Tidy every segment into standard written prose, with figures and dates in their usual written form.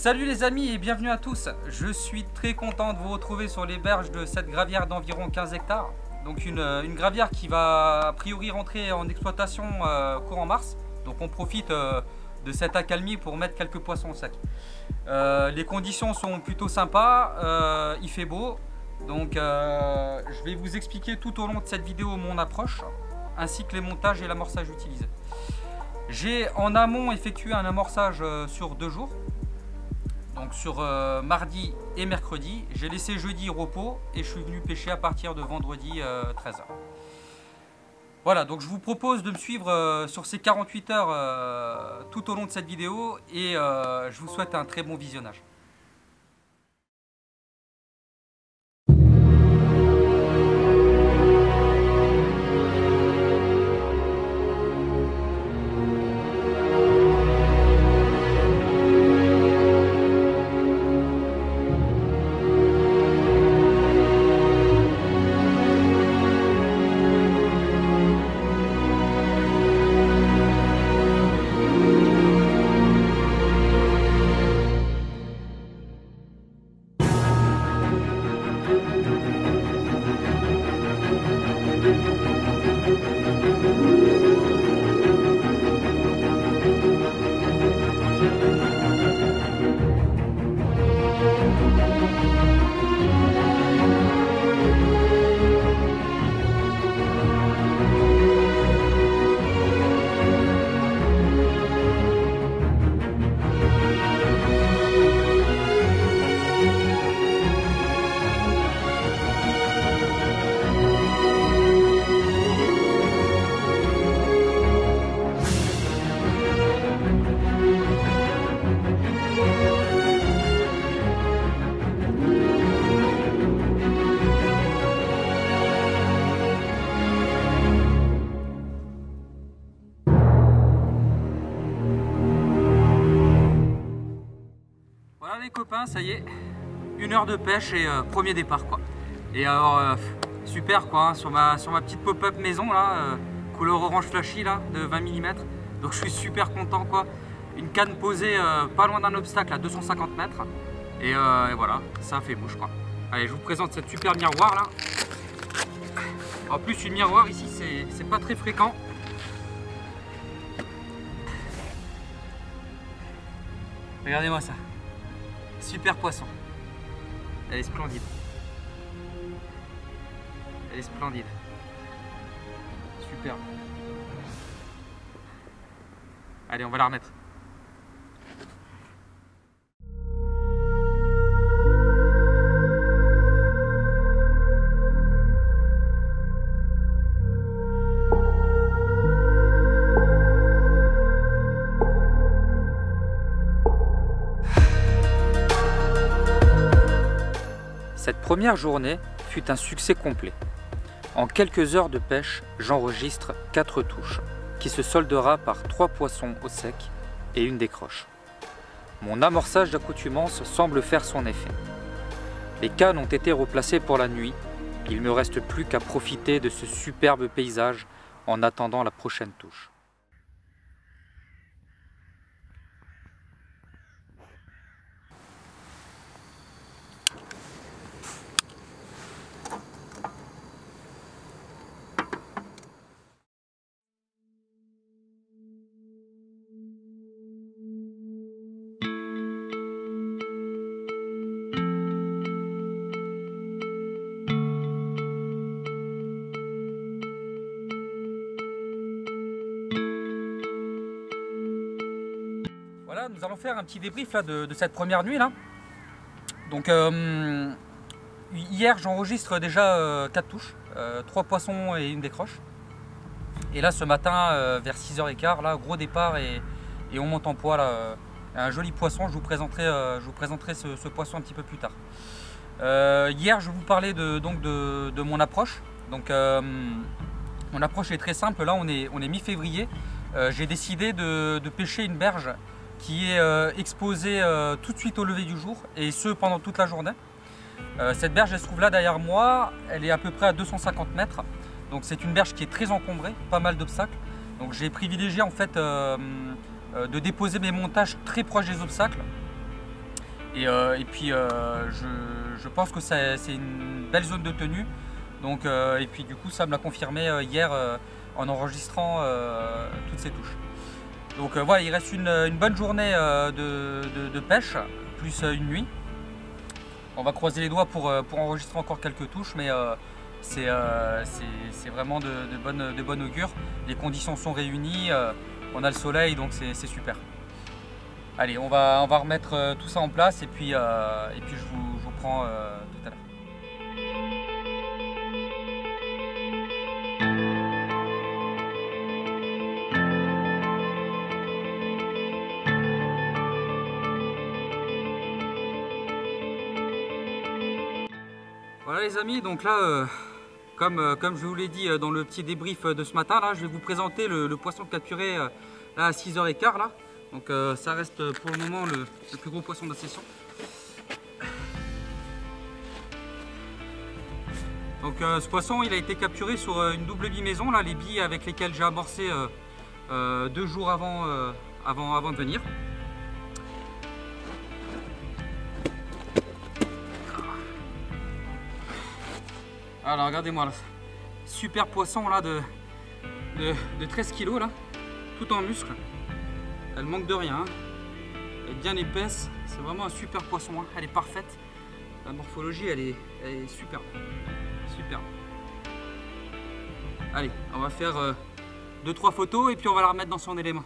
Salut les amis et bienvenue à tous. Je suis très content de vous retrouver sur les berges de cette gravière d'environ 15 hectares. Donc une gravière qui va a priori rentrer en exploitation courant mars. Donc on profite de cette accalmie pour mettre quelques poissons au sac. Les conditions sont plutôt sympas, il fait beau. Donc je vais vous expliquer tout au long de cette vidéo mon approche, ainsi que les montages et l'amorçage utilisés. J'ai en amont effectué un amorçage sur 2 jours. Donc sur mardi et mercredi, j'ai laissé jeudi repos et je suis venu pêcher à partir de vendredi 13h. Voilà, donc je vous propose de me suivre sur ces 48 heures tout au long de cette vidéo et je vous souhaite un très bon visionnage. Voilà les copains, ça y est, 1 heure de pêche et premier départ quoi. Et alors super quoi, hein, sur ma petite pop-up maison là, couleur orange flashy là, de 20 mm. Donc je suis super content quoi. Une canne posée pas loin d'un obstacle à 250 mètres. Et voilà, ça fait mouche quoi. Allez, je vous présente cette super miroir là. En plus une miroir ici c'est pas très fréquent. Regardez-moi ça. Super poisson. Elle est splendide. Elle est splendide. Super. Allez, on va la remettre. Cette première journée fut un succès complet. En quelques heures de pêche, j'enregistre 4 touches, qui se soldera par 3 poissons au sec et une décroche. Mon amorçage d'accoutumance semble faire son effet. Les cannes ont été replacées pour la nuit. Il ne me reste plus qu'à profiter de ce superbe paysage en attendant la prochaine touche. Voilà, nous allons faire un petit débrief là, de cette première nuit là. Donc hier j'enregistre déjà 4 touches, 3 poissons et une décroche. Et là ce matin vers 6h15, là, gros départ et on monte en poids là, un joli poisson. Je vous présenterai ce poisson un petit peu plus tard. Hier je vous parlais de mon approche. Donc mon approche est très simple. Là on est mi-février. J'ai décidé de pêcher une berge qui est exposée tout de suite au lever du jour et ce pendant toute la journée. Cette berge elle se trouve là derrière moi, elle est à peu près à 250 mètres. Donc c'est une berge qui est très encombrée, pas mal d'obstacles. Donc j'ai privilégié en fait de déposer mes montages très proches des obstacles. Et puis je pense que c'est une belle zone de tenue. Donc, et puis du coup ça me l'a confirmé hier en enregistrant toutes ces touches. Donc voilà, il reste une bonne journée de pêche, plus une nuit. On va croiser les doigts pour enregistrer encore quelques touches, mais c'est vraiment de bonne augure. Les conditions sont réunies, on a le soleil, donc c'est super. Allez, on va remettre tout ça en place et puis je vous prends tout à l'heure. Voilà les amis, donc là, comme je vous l'ai dit dans le petit débrief de ce matin, là, je vais vous présenter le poisson capturé là, à 6h15 là. Donc ça reste pour le moment le plus gros poisson de la session. Donc ce poisson il a été capturé sur une double bimaison, là, les billes avec lesquelles j'ai amorcé 2 jours avant de venir. Alors regardez-moi là, super poisson là de 13 kg là, tout en muscle. Elle manque de rien, hein. Elle est bien épaisse, c'est vraiment un super poisson, hein. Elle est parfaite. La morphologie elle est superbe. Superbe. Allez, on va faire 2-3 photos et puis on va la remettre dans son élément.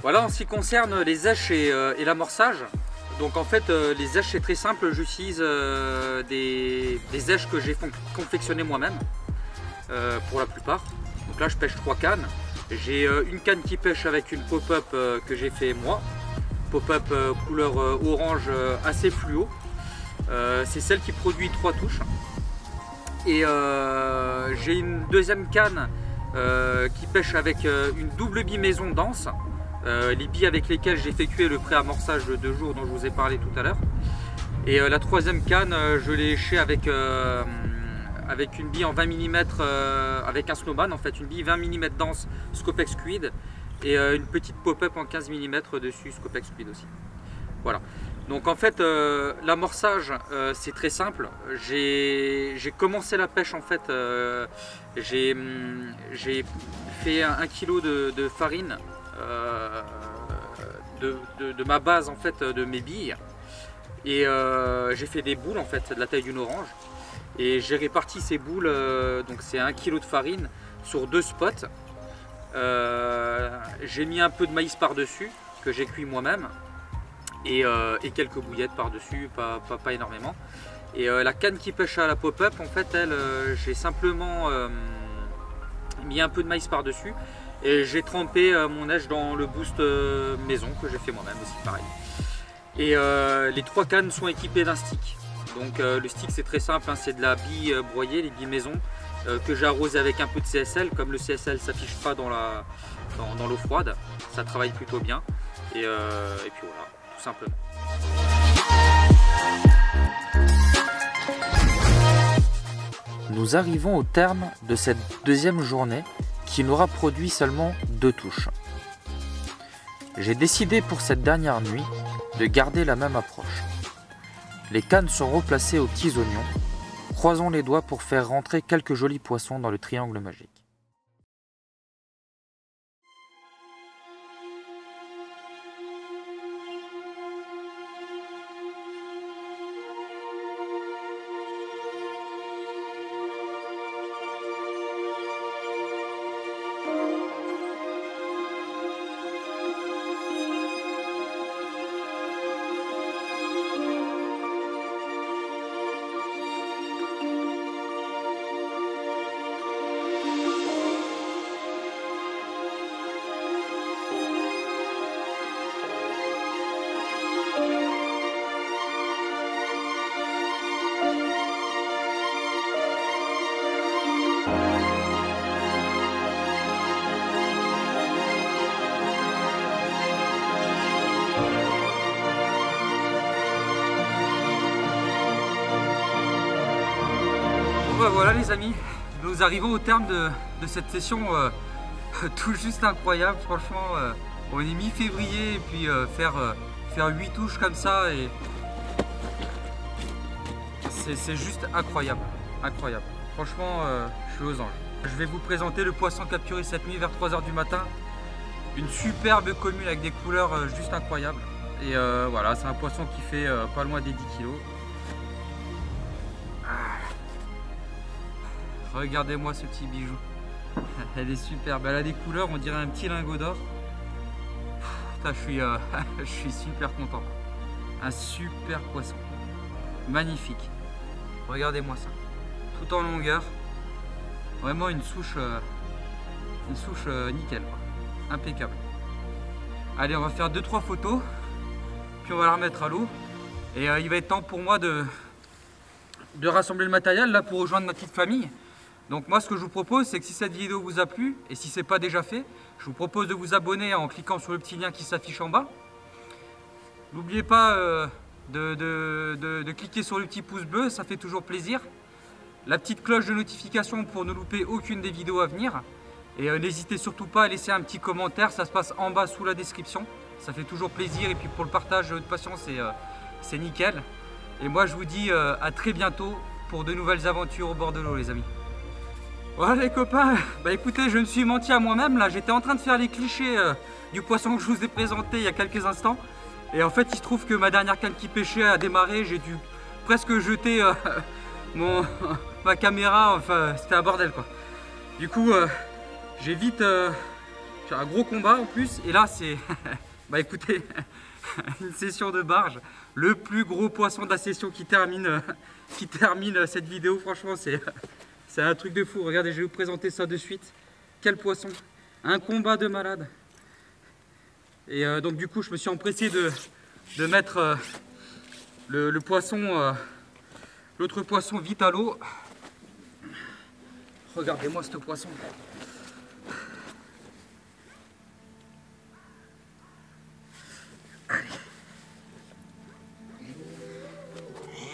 Voilà en ce qui concerne les èches et l'amorçage. Donc en fait les èches c'est très simple, j'utilise des èches que j'ai confectionnées moi-même pour la plupart. Donc là je pêche 3 cannes. J'ai une canne qui pêche avec une pop-up que j'ai fait moi. Pop-up couleur orange assez fluo. C'est celle qui produit 3 touches. Et j'ai une deuxième canne qui pêche avec une double bimaison dense. Les billes avec lesquelles j'ai effectué le pré-amorçage de 2 jours dont je vous ai parlé tout à l'heure. Et la troisième canne, je l'ai léchée avec une bille en 20 mm, avec un snowman en fait, une bille 20 mm dense Scopex Squid et une petite pop-up en 15 mm dessus Scopex Squid aussi. Voilà. Donc en fait l'amorçage c'est très simple. J'ai commencé la pêche en fait, j'ai fait 1 kg de farine. De ma base en fait de mes billes et j'ai fait des boules en fait de la taille d'une orange et j'ai réparti ces boules, donc c'est 1 kg de farine sur 2 spots. J'ai mis un peu de maïs par dessus que j'ai cuit moi-même et quelques bouillettes par dessus, pas énormément. Et la canne qui pêche à la pop-up en fait elle j'ai simplement mis un peu de maïs par dessus. Et j'ai trempé mon èche dans le boost maison que j'ai fait moi-même aussi pareil. Et les 3 cannes sont équipées d'un stick. Donc le stick c'est très simple, hein, c'est de la bille broyée, les billes maison que j'ai arrosé avec un peu de CSL. Comme le CSL s'affiche pas dans l'eau froide, ça travaille plutôt bien. Et puis voilà, tout simplement. Nous arrivons au terme de cette deuxième journée qui n'aura produit seulement 2 touches. J'ai décidé pour cette dernière nuit de garder la même approche. Les cannes sont replacées aux petits oignons. Croisons les doigts pour faire rentrer quelques jolis poissons dans le triangle magique. bah voilà les amis, nous arrivons au terme de cette session tout juste incroyable. Franchement, on est mi-février et puis faire 8 touches comme ça, et c'est juste incroyable, incroyable. Franchement, je suis aux anges. Je vais vous présenter le poisson capturé cette nuit vers 3 h du matin. Une superbe commune avec des couleurs juste incroyables. Et voilà, c'est un poisson qui fait pas loin des 10 kg. Regardez-moi ce petit bijou. Elle est superbe, elle a des couleurs, on dirait un petit lingot d'or. Je suis super content. Un super poisson. Magnifique. Regardez-moi ça. Tout en longueur. Vraiment une souche nickel, quoi. Impeccable. Allez, on va faire 2-3 photos. Puis on va la remettre à l'eau. Et il va être temps pour moi de rassembler le matériel là pour rejoindre ma petite famille. Donc moi ce que je vous propose, c'est que si cette vidéo vous a plu, et si ce n'est pas déjà fait, je vous propose de vous abonner en cliquant sur le petit lien qui s'affiche en bas. N'oubliez pas de cliquer sur le petit pouce bleu, ça fait toujours plaisir. La petite cloche de notification pour ne louper aucune des vidéos à venir. Et n'hésitez surtout pas à laisser un petit commentaire, ça se passe en bas sous la description. Ça fait toujours plaisir, et puis pour le partage de passion, c'est nickel. Et moi je vous dis à très bientôt pour de nouvelles aventures au bord de l'eau les amis. Voilà les copains, bah écoutez, je me suis menti à moi-même là, j'étais en train de faire les clichés du poisson que je vous ai présenté il y a quelques instants. Et en fait il se trouve que ma dernière canne qui pêchait a démarré, j'ai dû presque jeter ma caméra, enfin c'était un bordel quoi. Du coup j'ai vite fait un gros combat en plus, et là c'est, bah écoutez, une session de barge, le plus gros poisson de la session qui termine cette vidéo. Franchement c'est un truc de fou. Regardez, je vais vous présenter ça de suite. Quel poisson! Un combat de malade. Et donc du coup, je me suis empressé de mettre le poisson, l'autre poisson vite à l'eau. Regardez-moi ce poisson. Allez.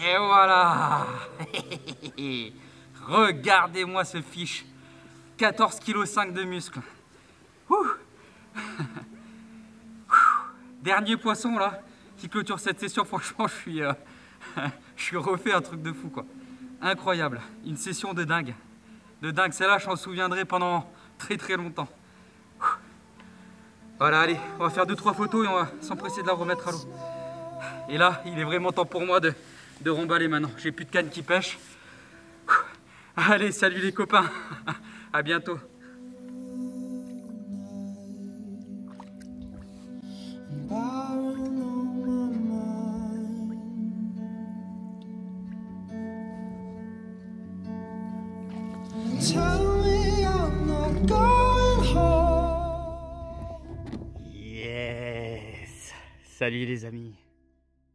Et voilà. Regardez-moi ce fiche, 14,5 kg de muscles. Dernier poisson là qui clôture cette session. Franchement je suis refait un truc de fou quoi. Incroyable, une session de dingue. Celle-là je m'en souviendrai pendant très longtemps. Voilà, allez, on va faire 2-3 photos et on va s'empresser de la remettre à l'eau. Et là il est vraiment temps pour moi de remballer maintenant. J'ai plus de canne qui pêche. Allez, salut les copains, à bientôt. Yes, salut les amis.